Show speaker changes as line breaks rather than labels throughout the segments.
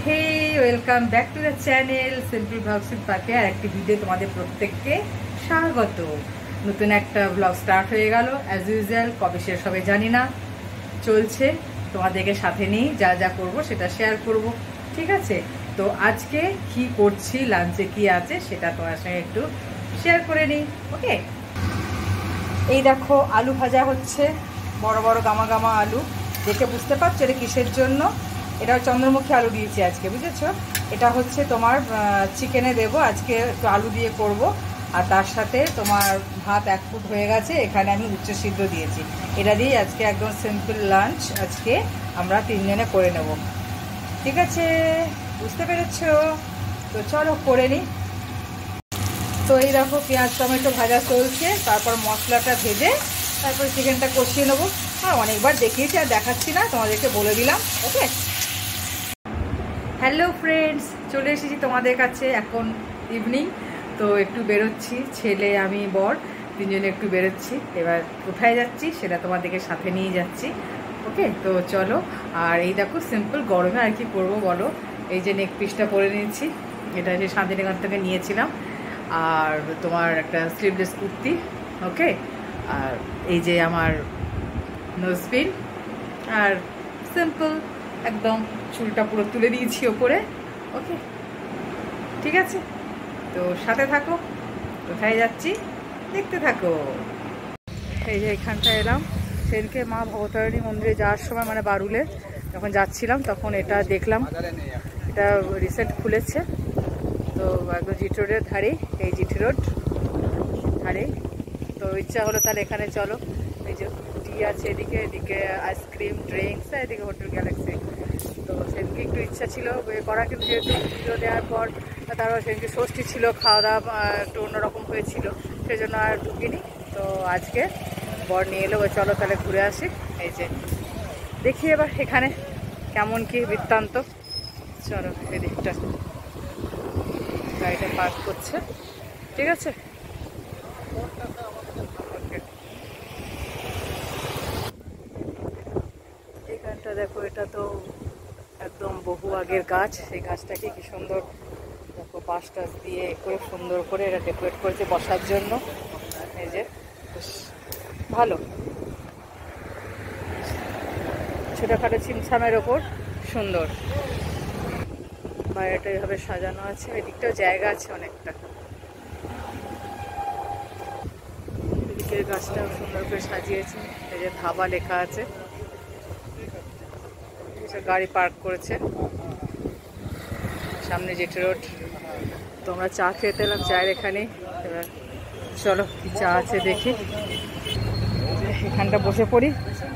Hey welcome back to the channel simple blogs with Papi. আর একটি video তোমাদের প্রত্যেককে স্বাগত। নতুন একটা ব্লগ স্টার্ট হয়ে গেল অ্যাজ ইউজুয়াল। কবে শেষ হবে জানি না, চলছে। তোমাদেরকে সাথে নিয়ে যা যা করব সেটা শেয়ার করব, ঠিক আছে? তো আজকে কি করছি, লাঞ্চে কি আছে সেটা তোমার সঙ্গে একটু শেয়ার করে নিই, ওকে? এই দেখো আলু ভাজা হচ্ছে, বড় বড় গামা গামা আলু। দেখে বুঝতে পারছো এটা কিসের জন্য? এটা চন্দ্রমুখী আলু দিয়েছি আজকে, বুঝেছো? এটা হচ্ছে তোমার চিকেনে দেব আজকে, একটু আলু দিয়ে করব। আর তার সাথে তোমার ভাত 1 ফুট হয়ে গেছে, এখানে আমি উচ্চ সিদ্ধ দিয়েছি। এটা দিয়ে আজকে একদম সিম্পল লাঞ্চ আজকে আমরা 3 জনে করে নেব, ঠিক আছে? বুঝতে পেরেছো? তো চলো করে নিই। তো এই দেখো পেঁয়াজ টমেটো ভাজা চলছে, তারপর মশলাটা ভেজে তারপর চিকেনটা কষিয়ে নেবো। আর অনেকবার দেখিয়েছি আর দেখাচ্ছি না, তোমাদেরকে বলে দিলাম, ওকে? হ্যালো ফ্রেন্ডস, চলে এসেছি তোমাদের কাছে। এখন ইভিনিং, তো একটু বেরোচ্ছি, ছেলে আমি বর 3 জনে একটু বেরোচ্ছি। এবার কোথায় যাচ্ছি সেটা তোমাদেরকে সাথে নিয়ে যাচ্ছি, ওকে? তো চলো। আর এই দেখো সিম্পল গরমে আর কি করবো বলো, এই যে নেক পিসটা পরে নিয়েছি, এটা যে শান্তিনিকেতন থেকে নিয়েছিলাম। আর তোমার একটা স্লিভলেস কুর্তি, ওকে? আর এই যে আমার নোজপিন, আর সিম্পল একদম চুলটা পুরো তুলে দিয়েছি ওপরে, ওকে? ঠিক আছে, তো সাথে থাকো। কোথায় যাচ্ছি দেখতে থাকো। এই যে এখানটায় এলাম, সেদিনকে মা ভবতারিণী মন্দিরে যাওয়ার সময় মানে বারুলে যখন যাচ্ছিলাম তখন এটা দেখলাম। এটা রিসেন্ট খুলেছে, তো একদম জিটি রোডের ধারেই, এই জিটি রোড ধারে। তো ইচ্ছা হলো তাহলে এখানে চলো। এই যে টি আছে এদিকে, এদিকে আইসক্রিম ড্রিঙ্কস, এদিকে হোটেল গ্যালাক্সি। তো সেদিনকে একটু ইচ্ছা ছিল করা, কিন্তু যেহেতু পুজো দেওয়ার পর তারপর সেদিনকে ষষ্ঠী ছিল, খাওয়া দাওয়া একটু অন্যরকম হয়েছিল, সেই জন্য আর ঢুকিনি। তো আজকে বর নিয়ে এলো, চলো তাহলে ঘুরে আসি। এই যে দেখি এবার এখানে কেমন কি বৃত্তান্ত। চলো এদিকটা গাড়িটা পার্ক করছে, ঠিক আছে? এখানটা দেখো, এটা তো একদম বহু আগের গাছ। এই গাছটাকে কি সুন্দর দেখো, বাঁশ টাস দিয়ে করে সুন্দর করে এটা ডেকোরেট করেছে বসার জন্য। এই যে বেশ ভালো, ছোটোখাটো ছিমছামের ওপর সুন্দর বাইরেটা এইভাবে সাজানো আছে। এদিকটাও জায়গা আছে অনেকটা, এদিকের গাছটাও সুন্দর করে সাজিয়েছে। এই যে ধাবা লেখা আছে, গাড়ি পার্ক করেছে সামনে জিটি রোড। তো আমরা চা খেতে এলাম চায়ের এখানে। এবার চলো কি চা আছে দেখি, এখানটা বসে পড়ি।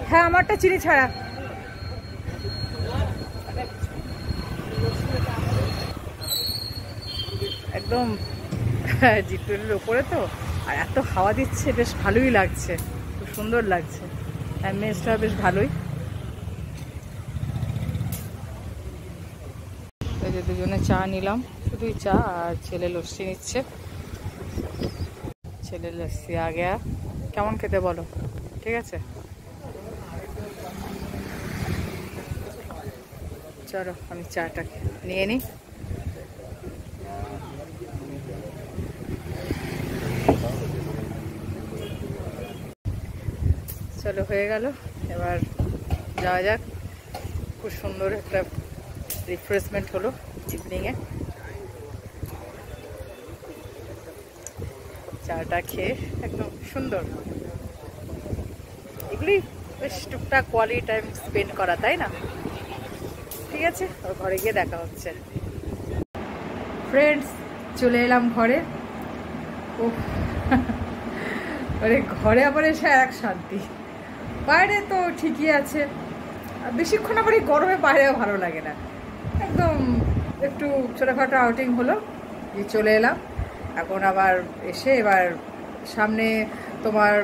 হ্যাঁ, আমারটা চিনি ছাড়া। একদম জিটি রোডের ওপরে তো, আর এত হাওয়া দিচ্ছে, বেশ ভালোই লাগছে, খুব সুন্দর লাগছে। অ্যাম্বিয়েন্সটা বেশ ভালোই। এই যে দুজনে চা নিলাম, শুধুই চা, আর ছেলে লস্যি নিচ্ছে। ছেলে লস্যি আ গেয়া। কেমন খেতে বলো, ঠিক আছে? চলো আমি চাটা নিয়ে নিই। চলো হয়ে গেল, এবার যাওয়া যাক। খুব সুন্দর একটা রিফ্রেশমেন্ট হলো ইভিনিংয়ে। চাটা খেয়ে একদম সুন্দর। এগুলি বেশ টুকটাক কোয়ালিটি টাইম স্পেন্ড করা, তাই না? ঠিক আছে, আর ঘরে গিয়ে দেখা হচ্ছে। ফ্রেন্ডস, চলে এলাম ঘরে। ও আরে ঘরে আবার এসে এক শান্তি। বাইরে তো ঠিকই আছে, বেশিক্ষণ আবার এই গরমে বাইরেও ভালো লাগে না। একদম একটু ছোটোখাটো আউটিং হলো, দিয়ে চলে এলাম। এখন আবার এসে এবার সামনে তোমার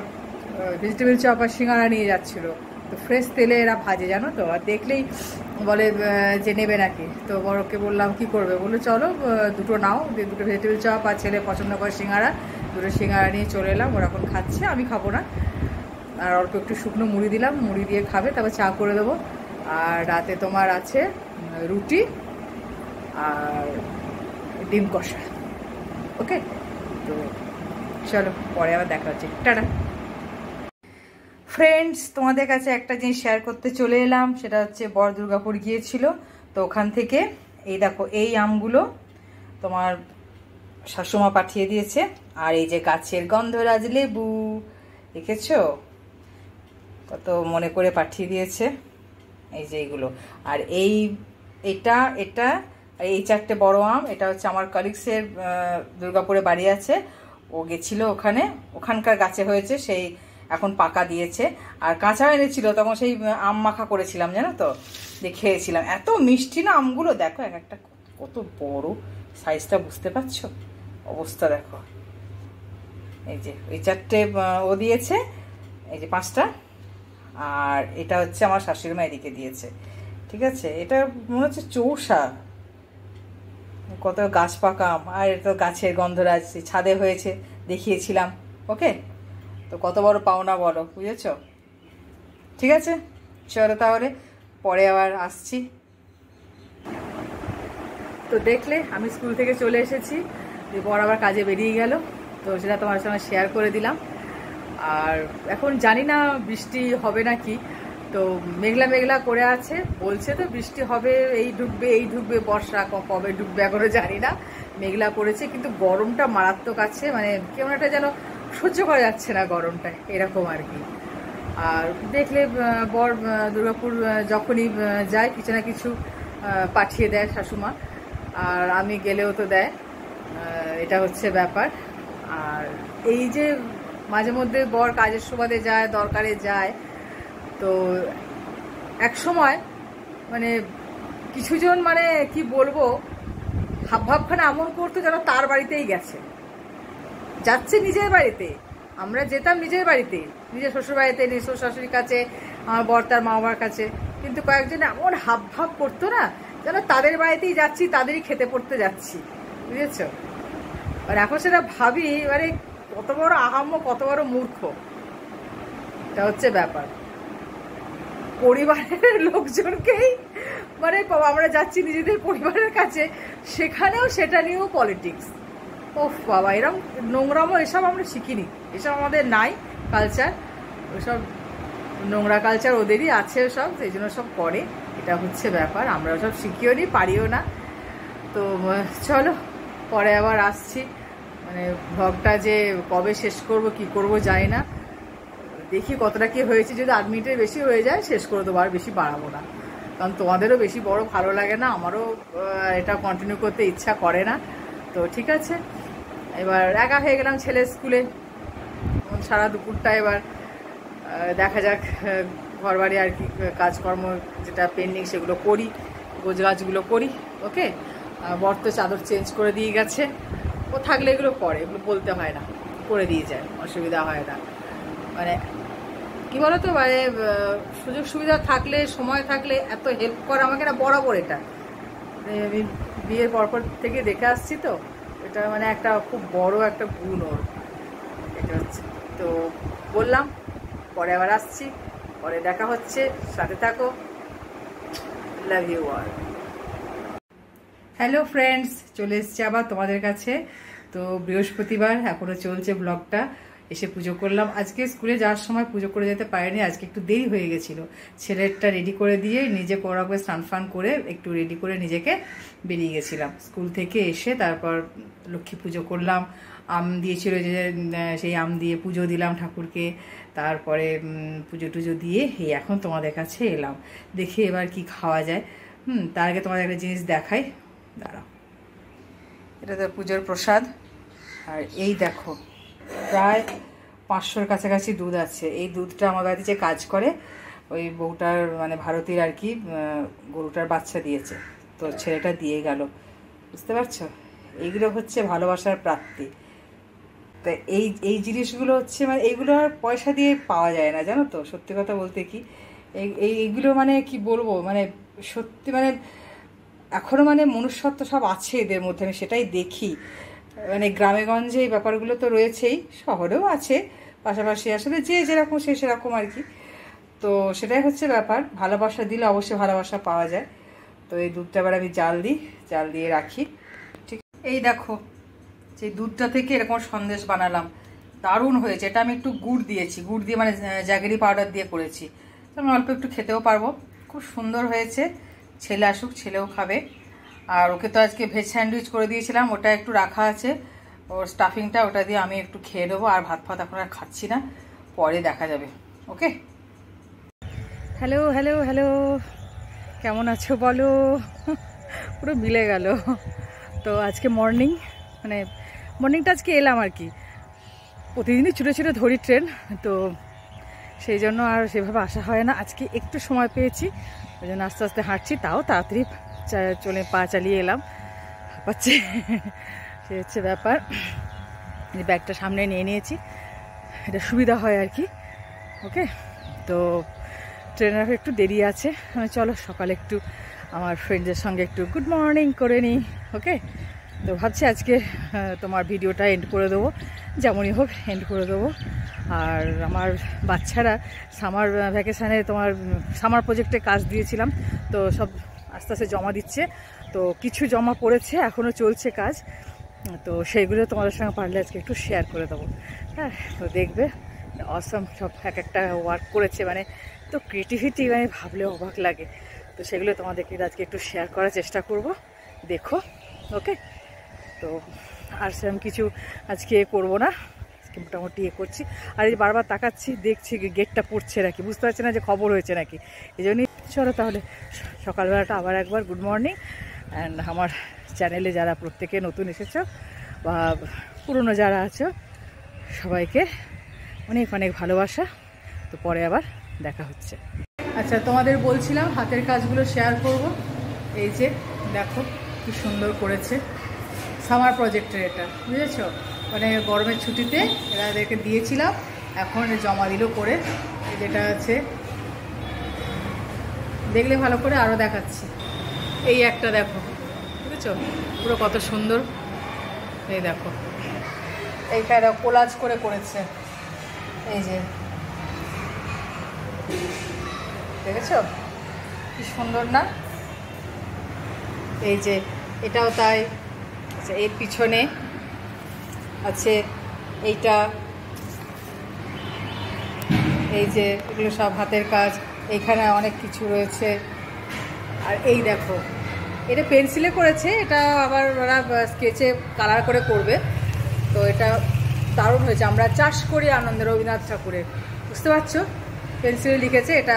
ভেজিটেবল চপ আর সিঙ্গারা নিয়ে যাচ্ছিলো। তো ফ্রেশ তেলে এরা ভাজে, জানো তো। আর দেখলেই বলে যে নেবে নাকি। তো বড়কে বললাম কি করবে, বললো চলো 2টো নাও, দিয়ে 2টো ভেজিটেবল চপ, আর ছেলে পছন্দ করে সিঙ্গারা, 2টো সিঙ্গারা নিয়ে চলে এলাম। ওরা এখন খাচ্ছে, আমি খাবো না। আর অল্প একটু শুকনো মুড়ি দিলাম, মুড়ি দিয়ে খাবে, তারপর চা করে দেবো। আর রাতে তোমার আছে রুটি আর ডিম কষা। ওকে, তো চলো পরে আবার দেখা হচ্ছে, টাটা। ফ্রেন্ডস, তোমাদের কাছে একটা জিনিস শেয়ার করতে চলে এলাম, সেটা হচ্ছে বর দুর্গাপুর গিয়েছিল, তো ওখান থেকে এই দেখো এই আমগুলো তোমার শাশুমা পাঠিয়ে দিয়েছে। আর এই যে গাছের গন্ধরাজ লেবু, দেখেছো কত মনে করে পাঠিয়ে দিয়েছে, এই যে এইগুলো। আর এটা এটা এই 4টে বড় আম, এটা হচ্ছে আমার কলিগসের দুর্গাপুরে বাড়ি আছে, ও গেছিল ওখানে, ওখানকার গাছে হয়েছে, সেই এখন পাকা দিয়েছে। আর কাঁচা এনেছিল, তখন সেই আম মাখা করেছিলাম জানো তো, যে খেয়েছিলাম। এত মিষ্টি না আমগুলো, দেখো এক একটা কত বড় সাইজটা, বুঝতে পারছো অবস্থা দেখো। এই যে ওই 4টে ও দিয়েছে, এই যে 5টা, আর এটা হচ্ছে আমার শাশুড়ি মা এদিকে দিয়েছে। ঠিক আছে, এটা মনে হচ্ছে চৌষা, কত গাছ পাকা আম। আর এটা গাছের গন্ধরাজ, ছাদে হয়েছে, দেখিয়েছিলাম। ওকে, তো কত বড় পাওনা বলো, বুঝেছো? ঠিক আছে, চলো তাহলে পরে আবার আসছি। তো দেখলে আমি স্কুল থেকে চলে এসেছি, বর আবার কাজে বেরিয়ে গেল, তো সেটা তোমার সঙ্গে শেয়ার করে দিলাম। আর এখন জানি না বৃষ্টি হবে নাকি, তো মেঘলা মেঘলা করে আছে, বলছে তো বৃষ্টি হবে, এই ঢুকবে বর্ষা, কবে ঢুকবে এখনো জানি না। মেঘলা করেছে, কিন্তু গরমটা মারাত্মক আছে, মানে কেমন একটা যেন সহ্য করা যাচ্ছে না গরমটা, এরকম আর কি। আর দেখলে বর দুর্গাপুর যখনই যায় কিছু না কিছু পাঠিয়ে দেয় শাশুমা, আর আমি গেলেও তো দেয়, এটা হচ্ছে ব্যাপার। আর এই যে মাঝে মধ্যে বর কাজের সুবাদে যায়, দরকারে যায়, তো এক সময় মানে কিছুজন মানে কি বলবো, ভাবখানা এমন করতো যেন তার বাড়িতেই গেছে, যাচ্ছে নিজের বাড়িতে। আমরা যেতাম নিজের বাড়িতে, নিজের শ্বশুর বাড়িতে, নিজের শাশুড়ির কাছে, আমার বর তার মা বাবার কাছে, কিন্তু কয়েকজন এমন হাব করতো না যেন তাদের বাড়িতেই যাচ্ছি, তাদেরই খেতে পড়তে যাচ্ছি, বুঝেছো? আর এখন সেটা ভাবি, মানে কত বড় আহাম্য, কত বড় মূর্খ, এটা হচ্ছে ব্যাপার। পরিবারের লোকজনকেই মানে আমরা যাচ্ছি নিজেদের পরিবারের কাছে, সেখানেও সেটা নিয়েও পলিটিক্স। ওফ বাবা, এরকম নোংরামো এসব আমরা শিখিনি, এসব আমাদের নাই কালচার, ওইসব নোংরা কালচার ওদেরই আছে সব, সেই জন্য সব করে, এটা হচ্ছে ব্যাপার। আমরা ওসব শিখিও নি, পারিও না। তো চলো পরে আবার আসছি, মানে ভ্লগটা যে কবে শেষ করব কি করব জানি না, দেখি কতটা কি হয়েছে, যদি 8 মিনিটের বেশি হয়ে যায় শেষ করে দেবো, আর বেশি বাড়াবো না, কারণ তোমাদেরও বেশি বড় ভালো লাগে না, আমারও এটা কন্টিনিউ করতে ইচ্ছা করে না। তো ঠিক আছে, এবার একা হয়ে গেলাম ছেলের স্কুলে, সারা দুপুরটা এবার দেখা যাক, ঘরবাড়ি আর কি কাজকর্ম যেটা পেন্ডিং সেগুলো করি, গোছগাছগুলো করি। ওকে, বর তো চাদর চেঞ্জ করে দিয়ে গেছে, ও থাকলে এগুলো করে, এগুলো বলতে হয় না, করে দিয়ে যায়, অসুবিধা হয় না। মানে কী বলো তো, মানে সুযোগ সুবিধা থাকলে, সময় থাকলে এত হেল্প করে আমাকে না, বরাবর এটা আমি বিয়ের পরপর থেকে দেখে আসছি, তো এটা মানে একটা খুব বড় একটা গুণ ওর, এটা হচ্ছে। তো বললাম পরে আবার আসছি, পরে দেখা হচ্ছে, সাথে থাকো, love you all. Hello friends, চলে এসছি আবার তোমাদের কাছে। তো বৃহস্পতিবার এখনও চলছে ব্লগটা, এসে পুজো করলাম। আজকে স্কুলে যাওয়ার সময় পুজো করে যেতে পারিনি, আজকে একটু দেরি হয়ে গেছিলো। ছেলেরটা রেডি করে দিয়ে নিজে পড়া করে স্নান ফান করে একটু রেডি করে নিজেকে বেরিয়ে গেছিলাম। স্কুল থেকে এসে তারপর লক্ষ্মী পুজো করলাম, আম দিয়েছিল যে সেই আম দিয়ে পুজো দিলাম ঠাকুরকে, তারপরে পুজো টুজো দিয়ে এই এখন তোমাদের কাছে এলাম, দেখি এবার কি খাওয়া যায়। তার আগে তোমাদের একটা জিনিস দেখাই, দাঁড়াও। এটা তো পুজোর প্রসাদ, আর এই দেখো প্রায় 500-র কাছাকাছি দুধ আছে। এই দুধটা আমার বাড়িতে যে কাজ করে ওই বউটার মানে ভারতীর আর কি, গরুটার বাচ্চা দিয়েছে, তো ছেলেটা দিয়ে গেল, বুঝতে পারছো? এইগুলো হচ্ছে ভালোবাসার প্রাপ্তি। তা এই জিনিসগুলো হচ্ছে মানে এইগুলো আর পয়সা দিয়ে পাওয়া যায় না, জানো তো, সত্যি কথা বলতে কি এইগুলো মানে কি বলবো, মানে সত্যি মানে এখনও মানে মনুষ্যত্ব সব আছে এদের মধ্যে, আমি সেটাই দেখি। মানে গ্রামে গঞ্জে এই ব্যাপারগুলো তো রয়েছেই, শহরেও আছে পাশাপাশি, আসলে যে যেরকম সে সেরকম আর কি। তো সেটাই হচ্ছে ব্যাপার, ভালোবাসা দিলে অবশ্যই ভালোবাসা পাওয়া যায়। তো এই দুধটা এবার আমি জাল দিয়ে রাখি। ঠিক, এই দেখো যে দুধটা থেকে এরকম সন্দেশ বানালাম, দারুণ হয়েছে। এটা আমি একটু গুড় দিয়েছি, গুড় দিয়ে মানে জ্যাগেরি পাউডার দিয়ে করেছি। তো আমি অল্প একটু খেতেও পারবো, খুব সুন্দর হয়েছে। ছেলে আসুক, ছেলেও খাবে। আর ওকে তো আজকে ভেজ স্যান্ডউইচ করে দিয়েছিলাম, ওটা একটু রাখা আছে, ওর স্টাফিংটা, ওটা দিয়ে আমি একটু খেয়ে দেবো। আর ভাত ফাত এখন আর খাচ্ছি না, পরে দেখা যাবে। ওকে, হ্যালো হ্যালো হ্যালো, কেমন আছো বলো? পুরো মিলে গেল। তো আজকে মর্নিংটা আজকে এলাম আর কি। প্রতিদিনই ছুটে ছুটে ধরি ট্রেন, তো সেই জন্য আর সেভাবে আসা হয় না। আজকে একটু সময় পেয়েছি, ওই জন্য আস্তে আস্তে হাঁটছি, তাও তাড়াতাড়ি পা চালিয়ে এলাম। পাচ্ছি, সে হচ্ছে ব্যাপার। ব্যাগটা সামনে নিয়ে নিয়েছি, এটা সুবিধা হয় আর কি। ওকে, তো ট্রেনের একটু দেরি আছে, চলো সকালে একটু আমার ফ্রেন্ডদের সঙ্গে একটু গুড মর্নিং করে নিই। ওকে, তো ভাবছি আজকে তোমার ভিডিওটা এন্ড করে দেবো, যেমনই হোক এন্ড করে দেবো। আর আমার বাচ্চারা সামার ভ্যাকেশানে তোমার সামার প্রজেক্টে কাজ দিয়েছিলাম, তো সব আস্তে আস্তে জমা দিচ্ছে। তো কিছু জমা পড়েছে, এখনও চলছে কাজ, তো সেইগুলো তোমাদের সঙ্গে পারলে আজকে একটু শেয়ার করে দেবো। হ্যাঁ, তো দেখবে অসম সব এক একটা ওয়ার্ক করেছে, মানে তো ক্রিয়েটিভিটি মানে ভাবলে অবাক লাগে। তো সেগুলো তোমাদেরকে আজকে একটু শেয়ার করার চেষ্টা করব, দেখো। ওকে, তো আর সেরকম কিছু আজকে করবো না, আজকে মোটামুটি করছি। আর এই বারবার তাকাচ্ছি, দেখছি গেটটা পড়ছে নাকি, বুঝতে পারছি না যে খবর হয়েছে নাকি, এই জন্যই। চলো তাহলে সকালবেলাটা আবার একবার গুড মর্নিং। অ্যান্ড আমার চ্যানেলে যারা প্রত্যেকে নতুন এসেছো বা পুরনো যারা আছো, সবাইকে অনেক অনেক ভালোবাসা। তো পরে আবার দেখা হচ্ছে। আচ্ছা, তোমাদের বলছিলাম হাতের কাজগুলো শেয়ার করব। এই যে দেখো কি সুন্দর করেছে, সামার প্রজেক্টের, এটা বুঝেছো, মানে গরমের ছুটিতে এদেরকে দিয়েছিলাম, এখন জমা দিল করে। যেটা আছে দেখলে ভালো করে আরও দেখাচ্ছি। এই একটা দেখো, বুঝেছো, পুরো কত সুন্দর। এই দেখো, এইটা দেখো কোলাজ করে করেছে, এই যে দেখেছো কি সুন্দর না? এই যে এটাও তাই। আচ্ছা, এর পিছনে আছে এইটা, এই যে এগুলো সব হাতের কাজ, এইখানে অনেক কিছু রয়েছে। আর এই দেখো, এটা পেন্সিলে করেছে, এটা আবার ওরা স্কেচে কালার করে করবে। তো এটা দারুণ হয়েছে। আমরা চাষ করি আনন্দে, রবীন্দ্রনাথ ঠাকুরের, বুঝতে পারছো, পেন্সিলে লিখেছে, এটা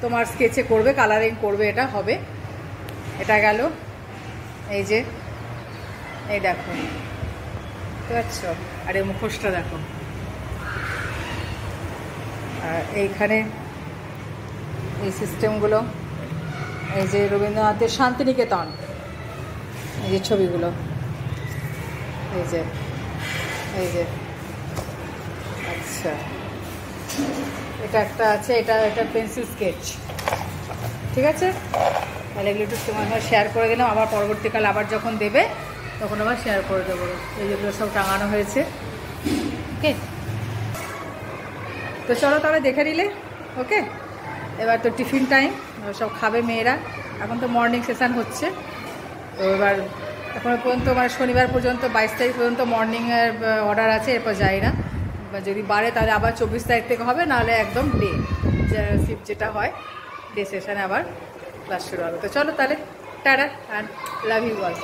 তোমার স্কেচে করবে, কালারিং করবে, এটা হবে। এটা গেল, এই যে এই দেখো, বুঝতে পারছো। আর এই মুখোশটা দেখো। আর এইখানে এই সিস্টেমগুলো, এই যে রবীন্দ্রনাথের শান্তিনিকেতন, এই যে ছবিগুলো, এই যে এই যে আচ্ছা, এটা একটা আছে, এটা পেন্সিল স্কেচ। ঠিক আছে, তাহলে এগুলো একটু তোমার শেয়ার করে দিলাম। আবার পরবর্তীকাল আবার যখন দেবে তখন আবার শেয়ার করে দেবো। এই যেগুলো সব টাঙানো হয়েছে। ওকে, তো চলো তাহলে দেখে নিলে। ওকে, এবার তো টিফিন টাইম, সব খাবে মেয়েরা। এখন তো মর্নিং সেশন হচ্ছে, তো এবার এখনো পর্যন্ত মানে শনিবার পর্যন্ত 22 তারিখ পর্যন্ত মর্নিংয়ের অর্ডার আছে, এরপর যাই না। যদি বাড়ে তাহলে আবার 24 তারিখ থেকে হবে, নাহলে একদম ডে শিফট যেটা হয়, ডে সেশনে আবার ক্লাস শুরু হবে। তো চলো তাহলে, tata, and love you all.